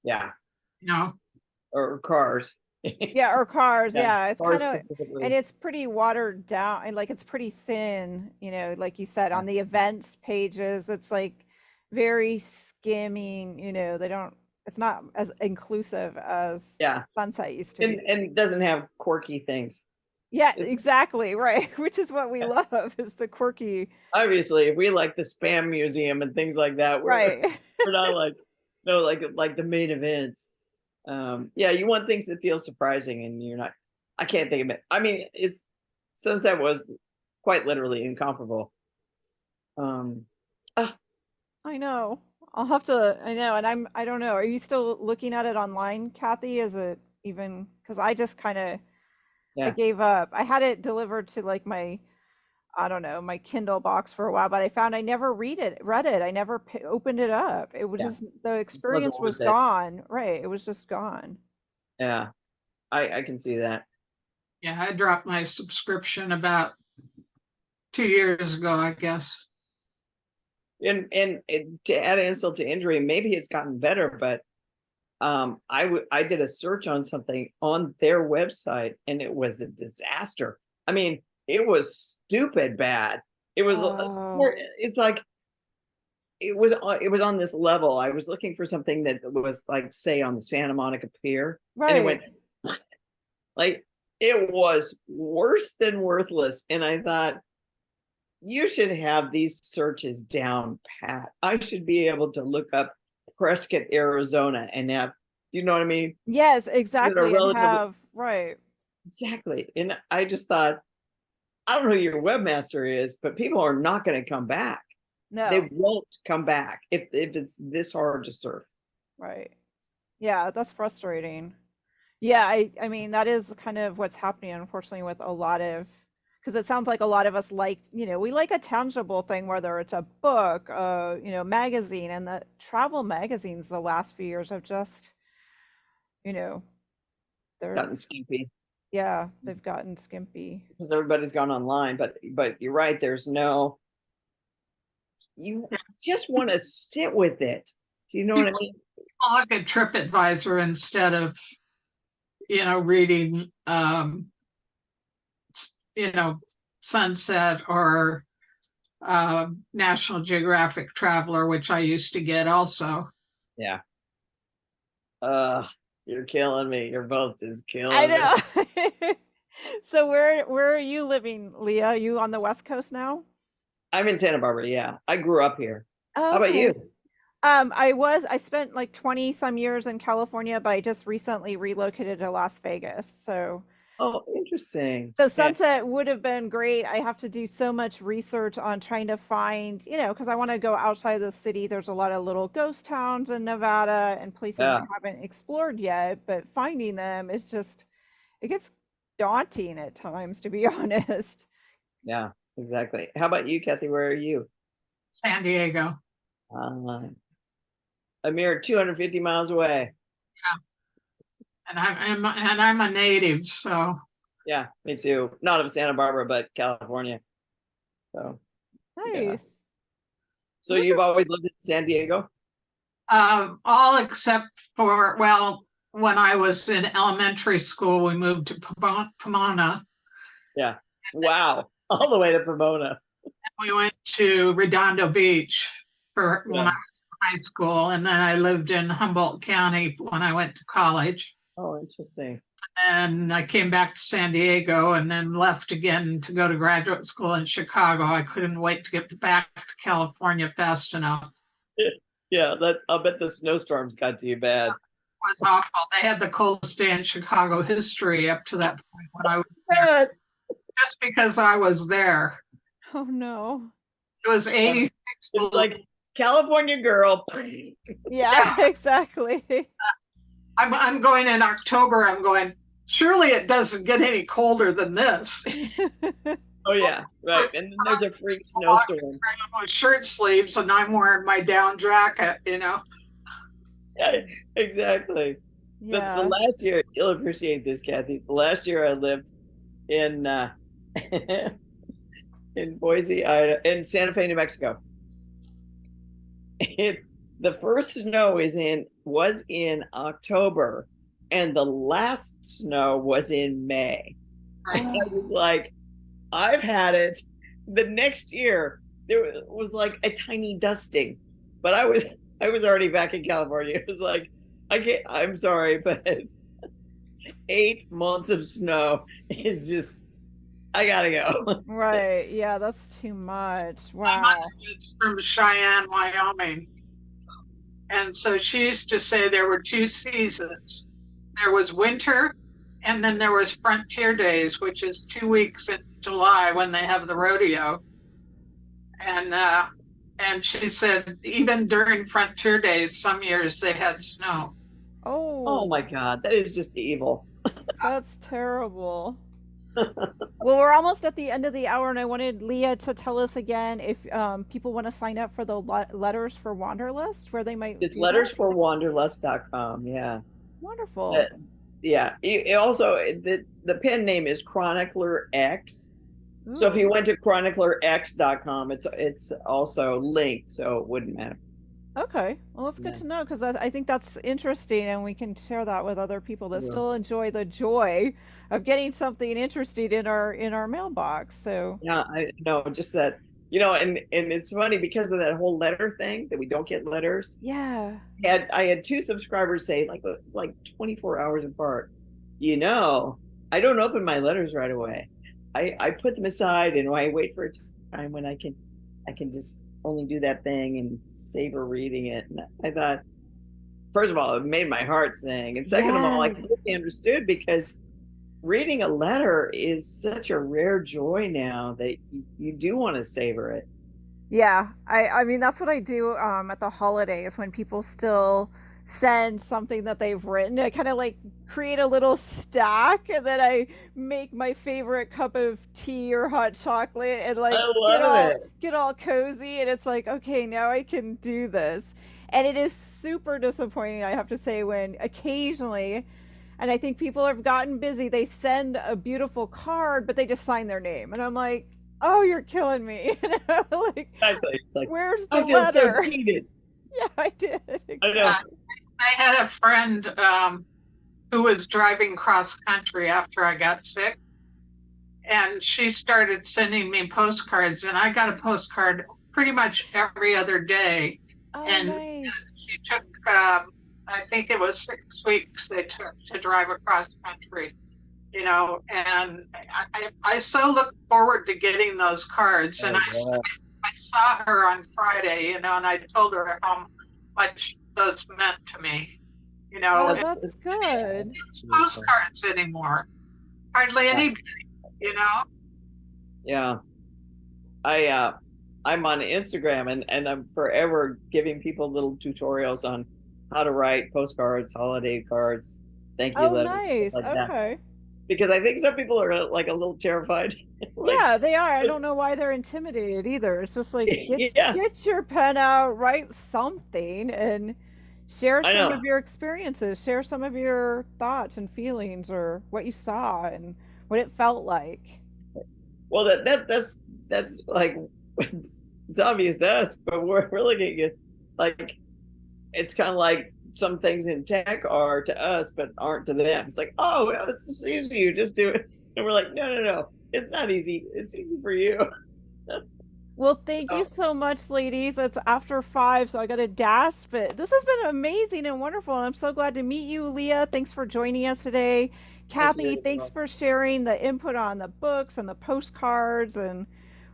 E: Yeah.
B: you know.
E: Or cars.
A: Yeah, or cars. Yeah, it's
E: cars
A: kind of,
E: specifically.
A: and it's pretty watered down, and like it's pretty thin, you know, like you said, on the events pages, it's like very skimming, you know, they don't, it's not as inclusive as
E: Yeah.
A: Sunset used to
E: And
A: be.
E: it doesn't have quirky things.
A: Yeah, exactly, right. Which is what we love, is the quirky.
E: Obviously, if we like the spam museum and things like that,
A: Right.
E: we're not like, no, like the main event. Yeah, you want things that feel surprising, and you're not. I can't think of it. I mean, it's Sunset was quite literally incomparable.
A: I know. I'll have to, I know, and I don't know. Are you still looking at it online, Kathy? Is it even, because I just kind of, I
E: Yeah.
A: gave up. I had it delivered to like my, I don't know, my Kindle box for a while, but I found I never read it, read it. I never opened it up. It was
E: Yeah.
A: just, the experience was
E: worth it.
A: gone. Right. It was just gone.
E: Yeah, I can see that.
B: Yeah, I dropped my subscription about 2 years ago, I guess.
E: And to add insult to injury, maybe it's gotten better, but I did a search on something on their website, and it was a disaster. I mean, it was stupid bad. It was
A: Oh.
E: it's like it was on this level. I was looking for something that was like, say, on the Santa Monica Pier, and it
A: Right.
E: went like, it was worse than worthless. And I thought, you should have these searches down pat. I should be able to look up Prescott, Arizona, and have, do you know what I mean?
A: Yes, exactly. And
E: relatively-
A: have, right.
E: Exactly. And I just thought, I don't know who your webmaster is, but people are not going to come back.
A: No.
E: They won't come back if it's this hard to surf.
A: Right. Yeah, that's frustrating. Yeah, I mean, that is kind of what's happening, unfortunately, with a lot of, because it sounds like a lot of us like, you know, we like a tangible thing, whether it's a book, you know, magazine, and the travel magazines the last few years have just, you know, they're,
E: Gotten skimpy
A: yeah, they've gotten skimpy.
E: because everybody's gone online. But you're right. There's no. You just want to sit with it. Do you know what I mean?
B: I look at TripAdvisor instead of, you know, reading, you know, Sunset or National Geographic Traveler, which I used to get also.
E: Yeah. You're killing me. You're both just killing
A: I
E: me.
A: know. So where are you living, Leah? Are you on the West Coast now?
E: I'm in Santa Barbara. Yeah, I grew up here.
A: Oh,
E: How about
A: okay.
E: you?
A: I spent like 20 some years in California, but I just recently relocated to Las Vegas. So
E: Oh, interesting.
A: So
E: Yeah.
A: Sunset would have been great. I have to do so much research on trying to find, you know, because I want to go outside the city. There's a lot of little ghost towns in Nevada and places I
E: Yeah.
A: haven't explored yet, but finding them is just, it gets daunting at times, to be honest.
E: Yeah, exactly. How about you, Kathy? Where are you?
B: San Diego.
E: A mere 250 miles away.
B: And I'm a native, so
E: Yeah, me too. Not of Santa Barbara, but California. So,
A: Nice.
E: so you've always lived in San Diego?
B: all except for, well, when I was in elementary school, we moved to Pomona.
E: Yeah. Wow. All the way to Pomona.
B: We went to Redondo Beach for when
E: Yeah.
B: I was in high school, and then I lived in Humboldt County when I went to college.
E: Oh, interesting.
B: And I came back to San Diego and then left again to go to graduate school in Chicago. I couldn't wait to get back to California fast enough.
E: Yeah, that I'll bet the snowstorms got to you bad.
B: It was awful. They had the coldest day in Chicago history up to that point when I was there, just because I was there.
A: Oh no.
B: It was 86.
E: It's like California girl.
A: Yeah, exactly.
B: I'm going in October. I'm going, surely it doesn't get any colder than this.
E: Oh yeah, right. And then there's a freak snowstorm.
B: With shirt sleeves, and I'm wearing my down jacket, you know.
E: Yeah, exactly.
A: Yeah.
E: The last year, you'll appreciate this, Kathy. The last year I lived in in Boise, in Santa Fe, New Mexico. The first snow was in October, and the last snow was in May.
B: Right.
E: And I was like, I've had it. The next year there was like a tiny dusting, but I was already back in California. It was like, I'm sorry, but 8 months of snow is just, I gotta go.
A: Right. Yeah, that's too much.
B: My
A: Wow.
B: mother is from Cheyenne, Wyoming. And so she used to say there were 2 seasons. There was winter, and then there was Frontier Days, which is 2 weeks in July when they have the rodeo. And she said even during Frontier Days, some years they had snow.
E: Oh my God, that is just evil.
A: That's terrible. Well, we're almost at the end of the hour, and I wanted Leah to tell us again if people want to sign up for the Letters for Wanderlust, where they might.
E: It's
A: do
E: lettersforwanderlust.com. Yeah.
A: Wonderful.
E: Yeah. It also, the pen name is Chronicler X.
A: Ooh.
E: So if you went to chroniclerx.com, it's also linked, so it wouldn't matter.
A: Okay, well, that's good
E: Yeah.
A: to know, because I think that's interesting, and we can share that with other people that
E: Yeah.
A: still enjoy the joy of getting something interesting in our mailbox. So
E: Yeah, I know, just that, and it's funny because of that whole letter thing that we don't get letters.
A: yeah,
E: I had 2 subscribers say like 24 hours apart, I don't open my letters right away. I put them aside and I wait for a time when I can just only do that thing and savor reading it. And I thought, first of all, it made my heart sing, and second of all, I
A: Yes.
E: completely understood, because reading a letter is such a rare joy now that you do want to savor it.
A: yeah. I mean, that's what I do at the holidays when people still send something that they've written. I kind of like create a little stack, and then I make my favorite cup of tea or hot chocolate, and like
E: I love it.
A: get all cozy, and it's like, okay, now I can do this. And it is super disappointing, I have to say, when occasionally, and I think people have gotten busy, they send a beautiful card, but they just sign their name, and I'm like, oh, you're killing me. Like,
E: Exactly. It's like,
A: where's the
E: I feel
A: letter?
E: so cheated.
A: Yeah, I did.
E: I know.
B: I had a friend who was driving cross country after I got sick, and she started sending me postcards, and I got a postcard pretty much every other day.
A: Oh,
B: And
A: nice.
B: she took, I think it was 6 weeks they took to drive across country, and I so look forward to getting those cards. And I saw her on Friday, and I told her how much those meant to me,
A: Oh,
B: and
A: that's good.
B: it's postcards anymore. Hardly anybody,
E: Yeah. I'm on Instagram, and I'm forever giving people little tutorials on how to write postcards, holiday cards, thank you
A: Oh,
E: letters,
A: nice.
E: stuff like that.
A: Okay.
E: Because I think some people are like a little terrified. Like,
A: Yeah, they are. I don't know why they're intimidated either. It's just like,
E: Yeah.
A: get your pen out, write something, and share
E: I
A: some
E: know.
A: of your experiences. Share some of your thoughts and feelings, or what you saw and what it felt like.
E: Well, that's like, it's obvious to us, but we're looking at, like, it's kind of like some things in tech are to us but aren't to them. It's like, oh, well, it's just easy, you just do it. And we're like, no, it's not easy. It's easy for you.
A: Well, thank you so much, ladies. It's after 5, so I got to dash. But this has been amazing and wonderful. And I'm so glad to meet you, Leah. Thanks for joining us today. Kathy, thanks for sharing the input on the books and the postcards, and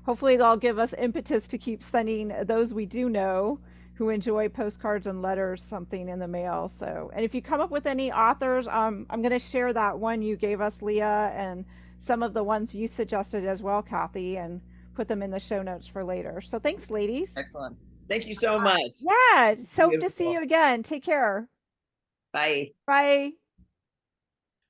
A: hopefully they'll give us impetus to keep sending those we do know who enjoy postcards and letters something in the mail. So, and if you come up with any authors, I'm going to share that one you gave us, Leah, and some of the ones you suggested as well, Kathy, and put them in the show notes for later. So thanks, ladies.
E: Excellent. Thank you so much.
A: Yeah, so hope to see
E: Beautiful.
A: you again. Take care.
E: Bye.
A: Bye.